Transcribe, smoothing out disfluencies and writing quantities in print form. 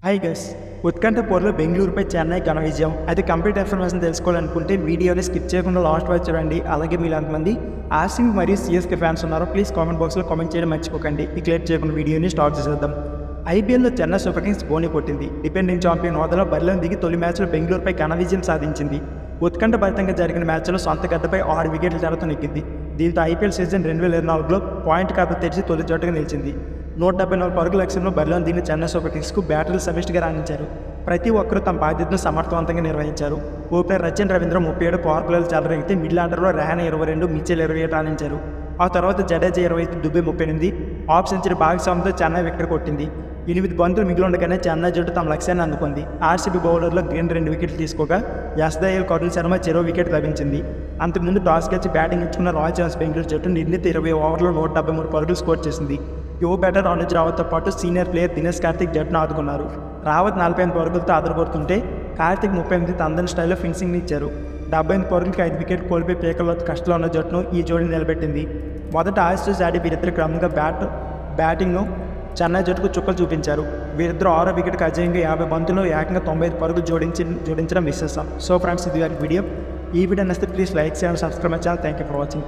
Hi guys, ఉత్కంఠపూర్లో బెంగళూరుపై Chennai ఘన విజయం. అయితే కంప్లీట్ ఇన్ఫర్మేషన్ తెలుసుకోవాలనుకుంటే వీడియోని స్కిప్ చేయకుండా లాస్ట్ వరకు చూడండి. అలాగే మీరు ఎంతమంది ఆర్సీబీ మరియు సిఎస్కే ఫ్యాన్స్ ఉన్నారో ప్లీజ్ కామెంట్ బాక్స్లో కామెంట్ చేయడం మర్చిపోకండి. ఈ క్లియర్ చేయకుండా వీడియోని స్టార్ట్ చేసేద్దాం. ఐపీఎల్లో చెన్నై సూపర్ కింగ్స్ బోని కొట్టింది. డిపెండింగ్ ఛాంపియన్ హోదాలో బరిలోకి దిగి తొలి మ్యాచ్లో బెంగళూరుపై ఘన విజయం సాధించింది. ఉత్కంఠభరితంగా జరిగిన మ్యాచ్లో సొంత గడ్డపై 6 వికెట్ల తేడాతో నెగ్గింది. దీంతో ఐపీఎల్ సీజన్ 2024లో పాయింట్ ఖాతా తెరిచి తొలి జట్టుగా నిలిచింది. 174 పరుగుల లక్ష్యంలో బరిలో దిగిన చెన్నై సూపర్ కింగ్స్కు బ్యాటర్లు సమిష్టిగా రాణించారు. ప్రతి ఒక్కరూ తమ బాధ్యతను సమర్థవంతంగా నిర్వహించారు. ఓపెనర్ రచిన్ రవీంద్ర 37 పవర్ ప్లేలు చెలరేగితే మిడిల్ ఆర్డర్లో రెహానా 22, మిచెల్ 27 రాణించారు. ఆ తర్వాత జడేజా 25, దుబే 38 హాఫ్ సెంచరీ భాగస్వామ్యంతో చెన్నై వికెట్ కొట్టింది. 8 బంతులు మిగిలి ఉండగానే చెన్నై జట్టు తమ లక్ష్యాన్ని అందుకుంది. ఆర్సీబీ బౌలర్లో గ్రీన్ 2 వికెట్లు తీసుకోగా ఎస్దయల్, కరుణ్ శర్మ చెరో వికెట్ లభించింది. అంతకుముందు టాస్ గెలిచి బ్యాటింగ్ ఇచ్చుకున్న రాయల్ ఛాలెంజర్స్ బెంగళూరు జట్టు నిర్ణీత 20 ఓవర్లో 173 పరుగులు స్కోర్ చేసింది. యువ బ్యాటర్ అనుజ్ రావత్తో పాటు సీనియర్ ప్లేయర్ దినేష్ కార్తిక్ జట్టును ఆదుకున్నారు. రావత్ 45 పరుగులతో ఆదరగొడుతుంటే కార్తిక్ 38 తందన్ స్టైల్లో ఫినిషింగ్ ఇచ్చారు. 78 పరుగులకి 5 వికెట్ కోల్పోయి పేకల్లో కష్టంలో ఉన్న జట్టును ఈ జోడీ నిలబెట్టింది. మొదట ఆసిస్ ఆడి వీరిద్దరు క్రమంగా బ్యాటింగ్ను చెన్నై జట్టుకు చుక్కలు చూపించారు. వీరిద్దరు 6వ వికెట్కి అజయంగా 50 బంతుల్లో ఏకంగా 95 పరుగులు జోడించడం విశేషం. సో ఫ్రెండ్స్, ఇది వీడియో. ఈ వీడియో నచ్చితే ప్లీజ్ లైక్ చేయండి, subscribe my channel. Thank you for watching.